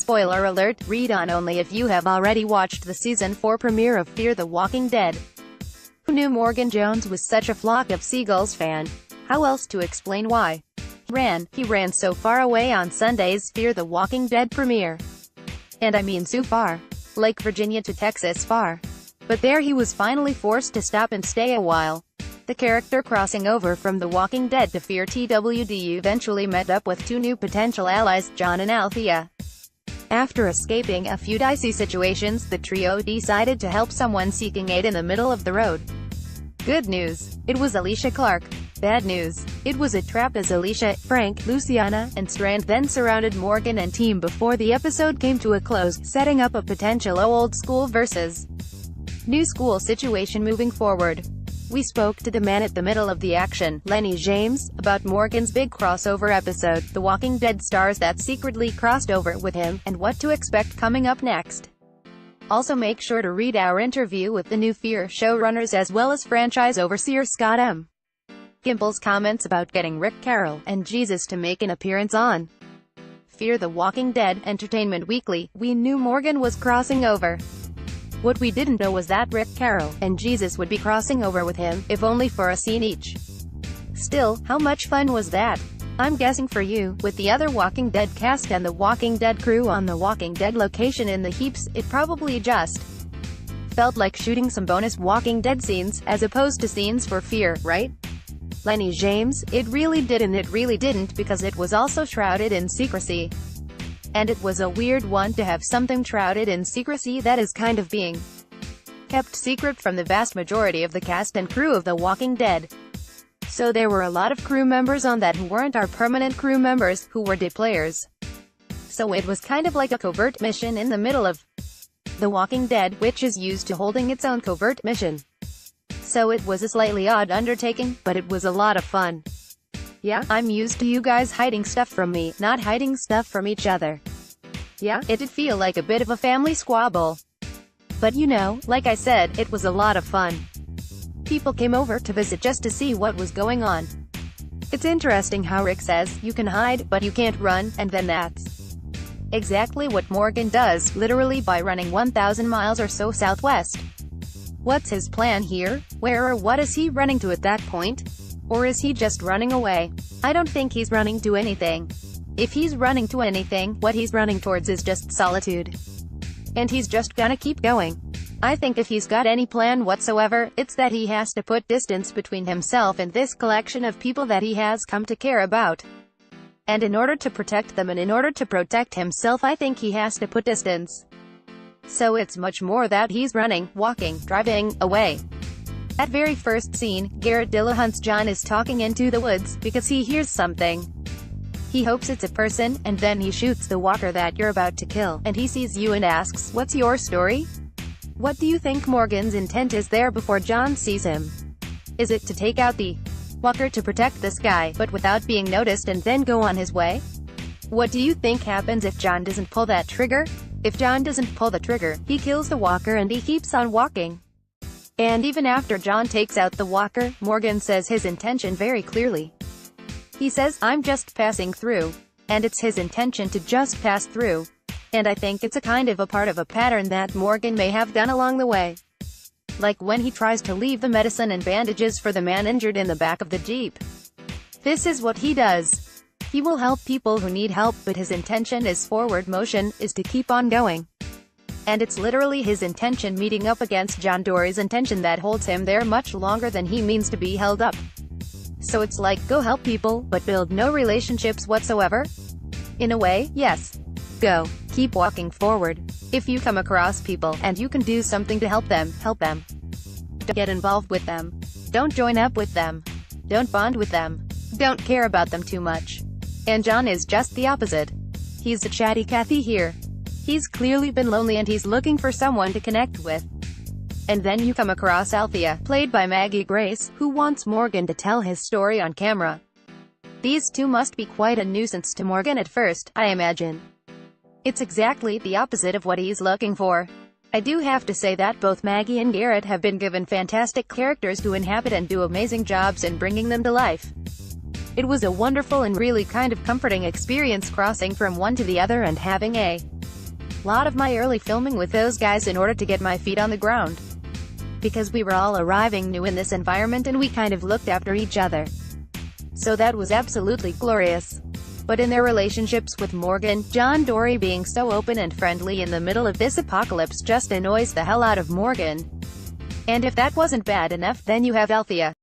Spoiler alert, read on only if you have already watched the Season 4 premiere of Fear the Walking Dead. Who knew Morgan Jones was such a Flock of Seagulls fan? How else to explain why? He ran so far away on Sunday's Fear the Walking Dead premiere. And I mean so far. Like Virginia to Texas far. But there he was finally forced to stop and stay a while. The character crossing over from The Walking Dead to Fear TWD eventually met up with two new potential allies, John and Althea. After escaping a few dicey situations, the trio decided to help someone seeking aid in the middle of the road. Good news. It was Alicia Clark. Bad news. It was a trap as Alicia, Frank, Luciana, and Strand then surrounded Morgan and team before the episode came to a close, setting up a potential old school versus new school situation moving forward. We spoke to the man at the middle of the action, Lennie James, about Morgan's big crossover episode, The Walking Dead stars that secretly crossed over with him, and what to expect coming up next. Also make sure to read our interview with the new Fear showrunners as well as franchise overseer Scott M. Gimble's comments about getting Rick Carroll and Jesus to make an appearance on Fear the Walking Dead, Entertainment Weekly. We knew Morgan was crossing over. What we didn't know was that Rick Carroll and Jesus would be crossing over with him, if only for a scene each. Still, how much fun was that? I'm guessing for you, with the other Walking Dead cast and the Walking Dead crew on the Walking Dead location in the heaps, it probably just felt like shooting some bonus Walking Dead scenes, as opposed to scenes for Fear, right? Lennie James, it really did and it really didn't, because it was also shrouded in secrecy. And it was a weird one to have something shrouded in secrecy that is kind of being kept secret from the vast majority of the cast and crew of The Walking Dead. So there were a lot of crew members on that who weren't our permanent crew members, who were day players. So it was kind of like a covert mission in the middle of The Walking Dead, which is used to holding its own covert mission. So it was a slightly odd undertaking, but it was a lot of fun. Yeah, I'm used to you guys hiding stuff from me, not hiding stuff from each other. Yeah, it did feel like a bit of a family squabble. But you know, like I said, it was a lot of fun. People came over to visit just to see what was going on. It's interesting how Rick says, you can hide, but you can't run, and then that's exactly what Morgan does, literally by running 1,000 miles or so southwest. What's his plan here? Where or what is he running to at that point? Or is he just running away? I don't think he's running to anything. If he's running to anything, what he's running towards is just solitude. And he's just gonna keep going. I think if he's got any plan whatsoever, it's that he has to put distance between himself and this collection of people that he has come to care about. And in order to protect them and in order to protect himself, I think he has to put distance. So it's much more that he's running, walking, driving, away. That very first scene, Garrett Dillahunt's John is talking into the woods, because he hears something. He hopes it's a person, and then he shoots the walker that you're about to kill, and he sees you and asks, what's your story? What do you think Morgan's intent is there before John sees him? Is it to take out the walker to protect this guy, but without being noticed and then go on his way? What do you think happens if John doesn't pull that trigger? If John doesn't pull the trigger, he kills the walker and he keeps on walking. And even after John takes out the walker, Morgan says his intention very clearly. He says, I'm just passing through. And it's his intention to just pass through. And I think it's a kind of a part of a pattern that Morgan may have done along the way. Like when he tries to leave the medicine and bandages for the man injured in the back of the Jeep. This is what he does. He will help people who need help, but his intention is forward motion, is to keep on going. And it's literally his intention meeting up against John Dory's intention that holds him there much longer than he means to be held up. So it's like, go help people, but build no relationships whatsoever? In a way, yes. Go. Keep walking forward. If you come across people, and you can do something to help them, help them. Don't get involved with them. Don't join up with them. Don't bond with them. Don't care about them too much. And John is just the opposite. He's a chatty Cathy here. He's clearly been lonely and he's looking for someone to connect with. And then you come across Althea, played by Maggie Grace, who wants Morgan to tell his story on camera. These two must be quite a nuisance to Morgan at first, I imagine. It's exactly the opposite of what he's looking for. I do have to say that both Maggie and Garrett have been given fantastic characters to inhabit and do amazing jobs in bringing them to life. It was a wonderful and really kind of comforting experience crossing from one to the other and having a lot of my early filming with those guys in order to get my feet on the ground. Because we were all arriving new in this environment and we kind of looked after each other. So that was absolutely glorious. But in their relationships with Morgan, John Dorie being so open and friendly in the middle of this apocalypse just annoys the hell out of Morgan. And if that wasn't bad enough, then you have Althea,